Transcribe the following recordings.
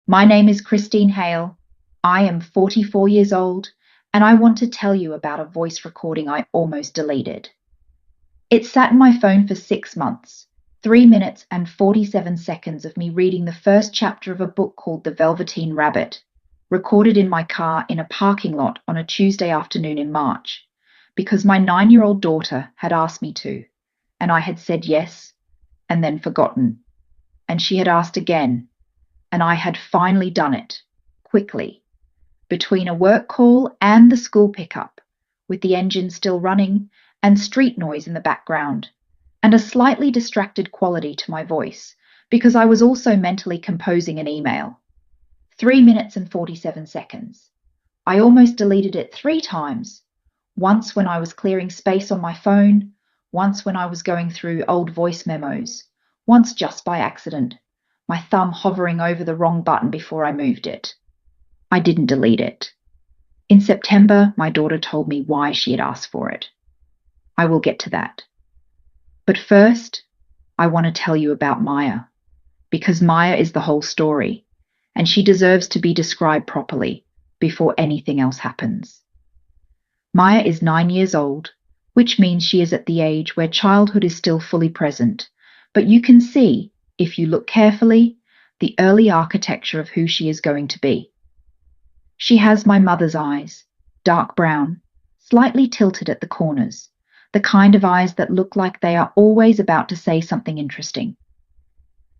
My name is Christine Hale. I am 44 years old, and I want to tell you about a voice recording I almost deleted. It sat in my phone for 6 months, 3 minutes and 47 seconds of me reading the first chapter of a book called The Velveteen Rabbit, recorded in my car in a parking lot on a Tuesday afternoon in March, because my 9-year-old daughter had asked me to, and I had said yes, and then forgotten, and she had asked again, and I had finally done it, quickly, between a work call and the school pickup, with the engine still running and street noise in the background, and a slightly distracted quality to my voice, because I was also mentally composing an email. 3 minutes and 47 seconds. I almost deleted it 3 times. Once when I was clearing space on my phone, once when I was going through old voice memos, once just by accident, my thumb hovering over the wrong button before I moved it. I didn't delete it. In September, my daughter told me why she had asked for it. I will get to that. But first, I want to tell you about Maya, because Maya is the whole story, and she deserves to be described properly before anything else happens. Maya is 9 years old, which means she is at the age where childhood is still fully present, but you can see, if you look carefully, the early architecture of who she is going to be. She has my mother's eyes, dark brown, slightly tilted at the corners, the kind of eyes that look like they are always about to say something interesting.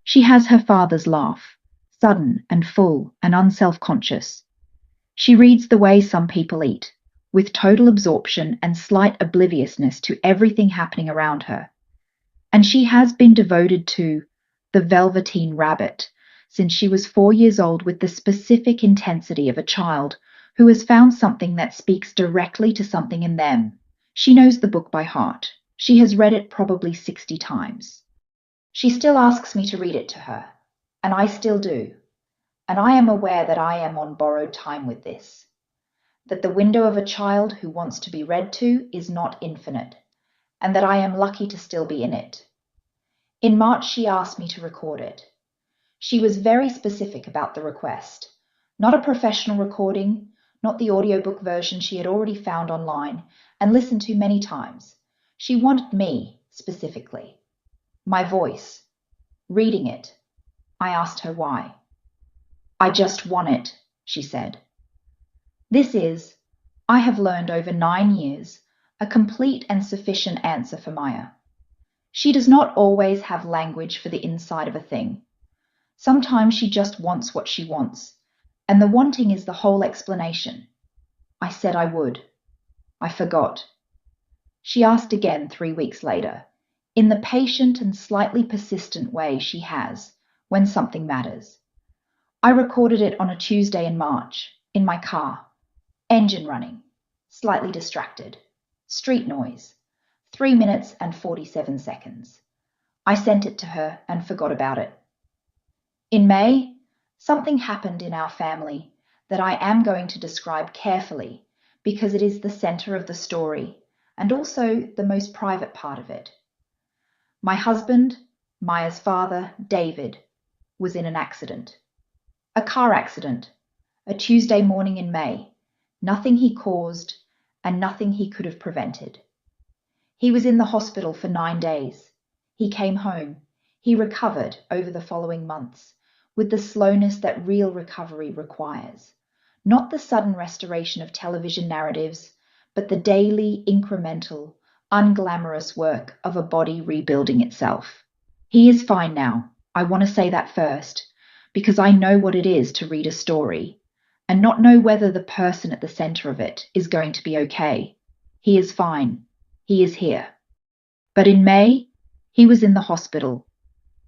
She has her father's laugh, sudden and full and unself-conscious. She reads the way some people eat, with total absorption and slight obliviousness to everything happening around her. And she has been devoted to the Velveteen Rabbit since she was 4 years old, with the specific intensity of a child who has found something that speaks directly to something in them. She knows the book by heart. She has read it probably 60 times. She still asks me to read it to her, and I still do. And I am aware that I am on borrowed time with this, that the window of a child who wants to be read to is not infinite, and that I am lucky to still be in it. In March, she asked me to record it. She was very specific about the request. Not a professional recording, not the audiobook version she had already found online and listened to many times. She wanted me, specifically. My voice. Reading it. I asked her why. I just want it, she said. This is, I have learned over 9 years, a complete and sufficient answer for Maya. She does not always have language for the inside of a thing. Sometimes she just wants what she wants, and the wanting is the whole explanation. I said I would. I forgot. She asked again 3 weeks later, in the patient and slightly persistent way she has when something matters. I recorded it on a Tuesday in March, in my car. Engine running, slightly distracted, street noise, 3 minutes and 47 seconds. I sent it to her and forgot about it. In May, something happened in our family that I am going to describe carefully because it is the center of the story and also the most private part of it. My husband, Maya's father, David, was in an accident. A car accident, a Tuesday morning in May. Nothing he caused and nothing he could have prevented. He was in the hospital for 9 days. He came home. He recovered over the following months with the slowness that real recovery requires. Not the sudden restoration of television narratives, but the daily, incremental, unglamorous work of a body rebuilding itself. He is fine now. I want to say that first, because I know what it is to read a story and not know whether the person at the center of it is going to be okay. He is fine. He is here. But in May, he was in the hospital,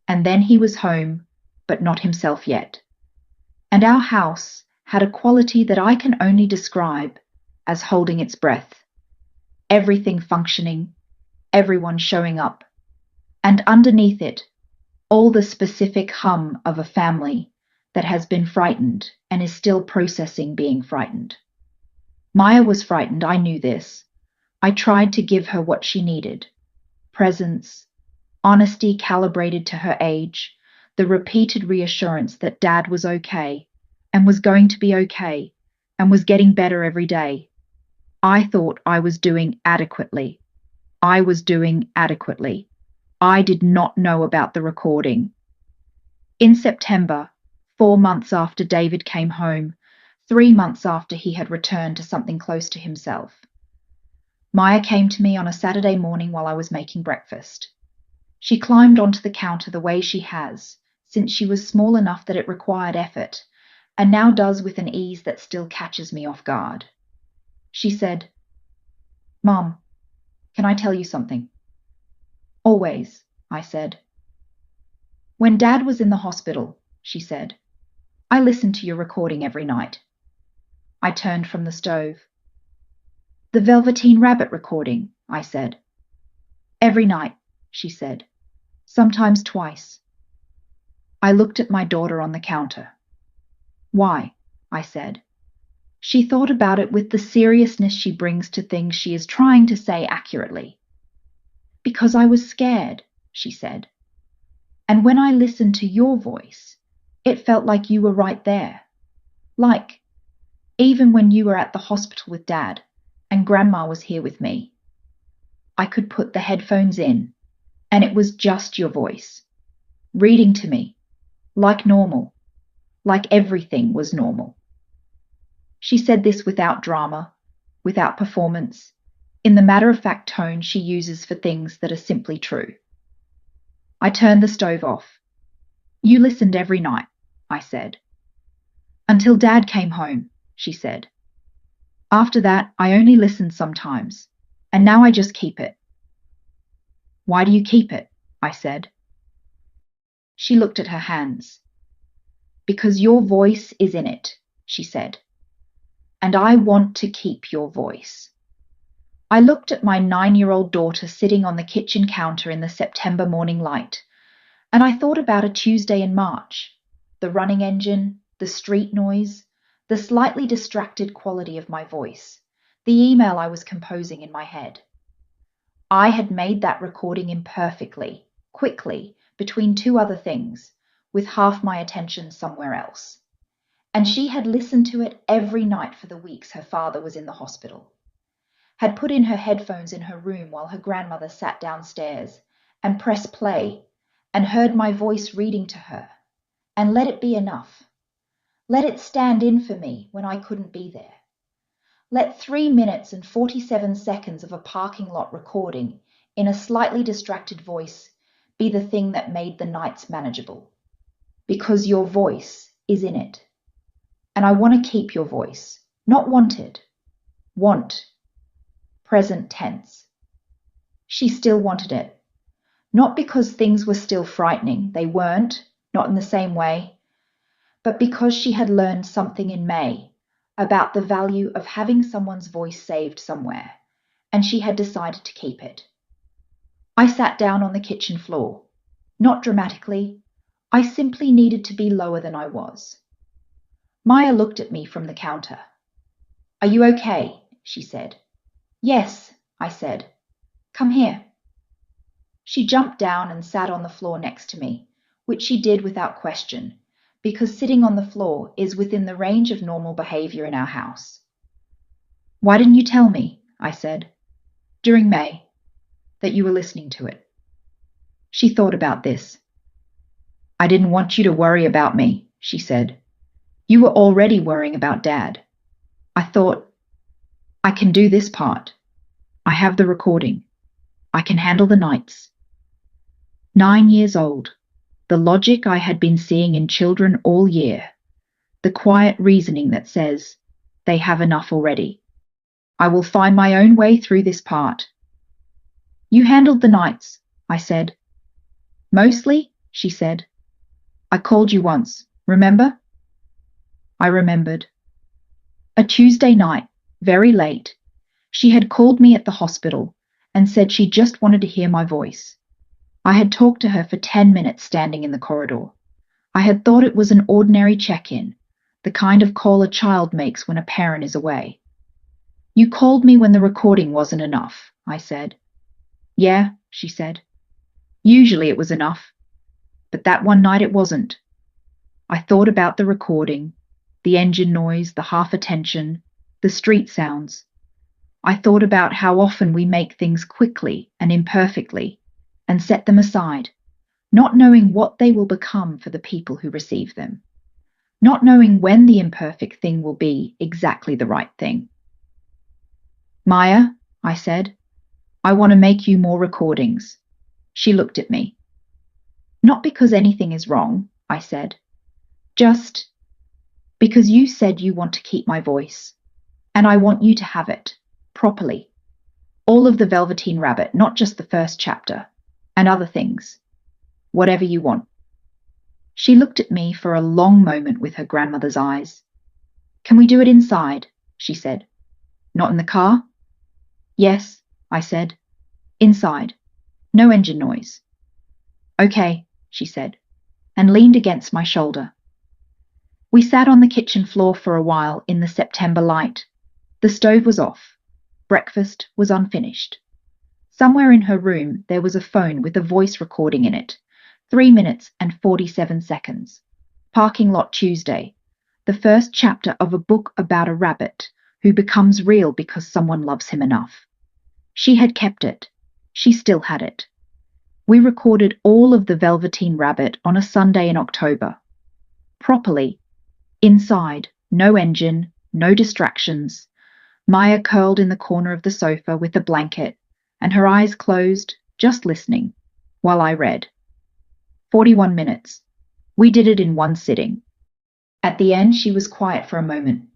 and then he was home, but not himself yet. And our house had a quality that I can only describe as holding its breath. Everything functioning, everyone showing up, and underneath it, all the specific hum of a family that has been frightened and is still processing being frightened. Maya was frightened, I knew this. I tried to give her what she needed. Presence, honesty calibrated to her age, the repeated reassurance that Dad was okay, and was going to be okay, and was getting better every day. I thought I was doing adequately. I was doing adequately. I did not know about the recording. In September, 4 months after David came home, 3 months after he had returned to something close to himself, Maya came to me on a Saturday morning while I was making breakfast. She climbed onto the counter the way she has, since she was small enough that it required effort, and now does with an ease that still catches me off guard. She said, "Mom, can I tell you something?" "Always," I said. "When Dad was in the hospital," she said, "I listened to your recording every night." I turned from the stove. "The Velveteen Rabbit recording," I said. "Every night," she said, "sometimes twice." I looked at my daughter on the counter. "Why?" I said. She thought about it with the seriousness she brings to things she is trying to say accurately. "Because I was scared," she said. "And when I listened to your voice, it felt like you were right there. Like, even when you were at the hospital with Dad, and Grandma was here with me. I could put the headphones in, and it was just your voice, reading to me, like normal, like everything was normal." She said this without drama, without performance, in the matter-of-fact tone she uses for things that are simply true. I turned the stove off. "You listened every night," I said. "Until Dad came home," she said. "After that, I only listened sometimes, and now I just keep it." "Why do you keep it?" I said. She looked at her hands. "Because your voice is in it," she said. "And I want to keep your voice." I looked at my 9-year-old daughter sitting on the kitchen counter in the September morning light, and I thought about a Tuesday in March, the running engine, the street noise, the slightly distracted quality of my voice, the email I was composing in my head. I had made that recording imperfectly, quickly, between two other things, with half my attention somewhere else. And she had listened to it every night for the weeks her father was in the hospital, had put in her headphones in her room while her grandmother sat downstairs, and pressed play, and heard my voice reading to her, and let it be enough. Let it stand in for me when I couldn't be there. Let 3 minutes and 47 seconds of a parking lot recording in a slightly distracted voice be the thing that made the nights manageable. Because your voice is in it. And I want to keep your voice, not wanted. Want. Present tense. She still wanted it. Not because things were still frightening, they weren't, not in the same way, but because she had learned something in May about the value of having someone's voice saved somewhere, and she had decided to keep it. I sat down on the kitchen floor. Not dramatically. I simply needed to be lower than I was. Maya looked at me from the counter. "Are you okay?" she said. "Yes," I said. "Come here." She jumped down and sat on the floor next to me, which she did without question, because sitting on the floor is within the range of normal behavior in our house. "Why didn't you tell me," I said, "during May, that you were listening to it?" She thought about this. "I didn't want you to worry about me," she said. "You were already worrying about Dad. I thought, I can do this part. I have the recording. I can handle the nights." 9 years old, the logic I had been seeing in children all year, the quiet reasoning that says, they have enough already. I will find my own way through this part. "You handled the nights," I said. "Mostly," she said. "I called you once, remember?" I remembered. A Tuesday night, very late, she had called me at the hospital and said she just wanted to hear my voice. I had talked to her for 10 minutes standing in the corridor. I had thought it was an ordinary check-in, the kind of call a child makes when a parent is away. "You called me when the recording wasn't enough," I said. "Yeah," she said. "Usually it was enough. But that one night it wasn't. I thought about the recording, the engine noise, the half attention, the street sounds. I thought about how often we make things quickly and imperfectly and set them aside, not knowing what they will become for the people who receive them, not knowing when the imperfect thing will be exactly the right thing. Maya, I said, I want to make you more recordings. She looked at me. Not because anything is wrong, I said. Just because you said you want to keep my voice, and I want you to have it, properly. All of the Velveteen Rabbit, not just the first chapter, and other things. Whatever you want. She looked at me for a long moment with her grandmother's eyes. Can we do it inside? She said. Not in the car? Yes, I said. Inside. No engine noise. Okay, she said, and leaned against my shoulder. We sat on the kitchen floor for a while in the September light. The stove was off. Breakfast was unfinished. Somewhere in her room there was a phone with a voice recording in it. 3 minutes and 47 seconds. Parking Lot Tuesday. The first chapter of a book about a rabbit who becomes real because someone loves him enough. She had kept it. She still had it. We recorded all of the Velveteen Rabbit on a Sunday in October. Properly. Inside. No engine. No distractions. Maya curled in the corner of the sofa with a blanket, and her eyes closed, just listening, while I read. 41 minutes. We did it in one sitting. At the end, she was quiet for a moment.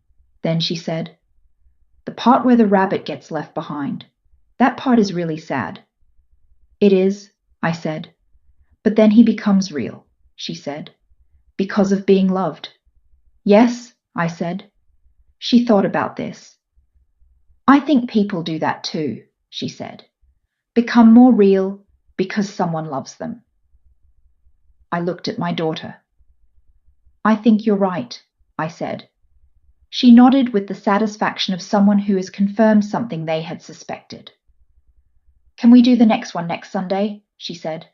Then she said, The part where the rabbit gets left behind. That part is really sad. It is, I said. But then he becomes real, she said. Because of being loved. Yes, I said. She thought about this. I think people do that too, she said. Become more real because someone loves them. I looked at my daughter. I think you're right, I said. She nodded with the satisfaction of someone who has confirmed something they had suspected. Can we do the next one next Sunday? She said.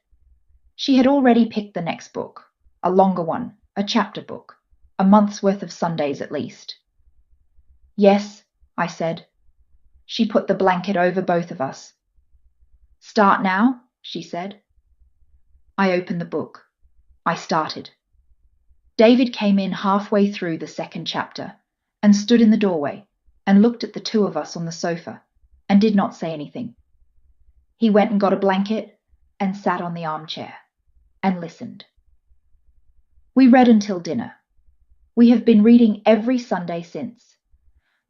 She had already picked the next book, a longer one, a chapter book, a month's worth of Sundays at least. Yes, I said. She put the blanket over both of us. Start now, she said. I opened the book. I started. David came in halfway through the second chapter and stood in the doorway and looked at the two of us on the sofa and did not say anything. He went and got a blanket and sat on the armchair and listened. We read until dinner. We have been reading every Sunday since.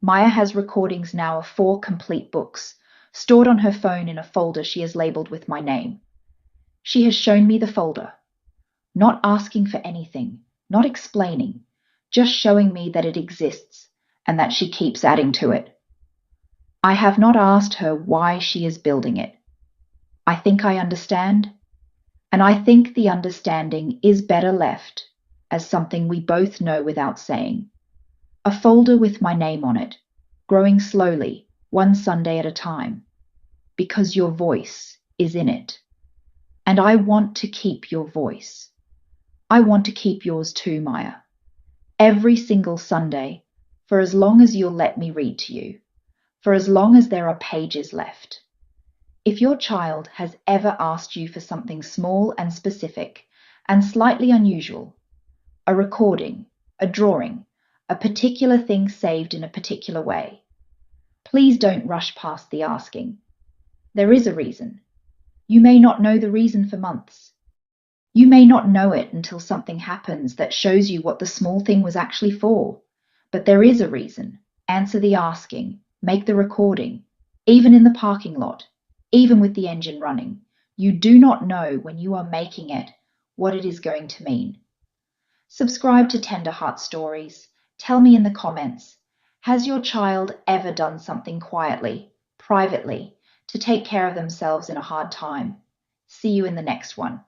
Maya has recordings now of 4 complete books, stored on her phone in a folder she has labeled with my name. She has shown me the folder. Not asking for anything, not explaining, just showing me that it exists and that she keeps adding to it. I have not asked her why she is building it. I think I understand, and I think the understanding is better left as something we both know without saying. A folder with my name on it, growing slowly, one Sunday at a time, because your voice is in it. And I want to keep your voice. I want to keep yours too, Maya. Every single Sunday, for as long as you'll let me read to you, for as long as there are pages left. If your child has ever asked you for something small and specific and slightly unusual, a recording, a drawing, a particular thing saved in a particular way, please don't rush past the asking. There is a reason. You may not know the reason for months. You may not know it until something happens that shows you what the small thing was actually for. But there is a reason. Answer the asking. Make the recording. Even in the parking lot. Even with the engine running. You do not know when you are making it what it is going to mean. Subscribe to Tender Heart Stories. Tell me in the comments. Has your child ever done something quietly, privately, to take care of themselves in a hard time? See you in the next one.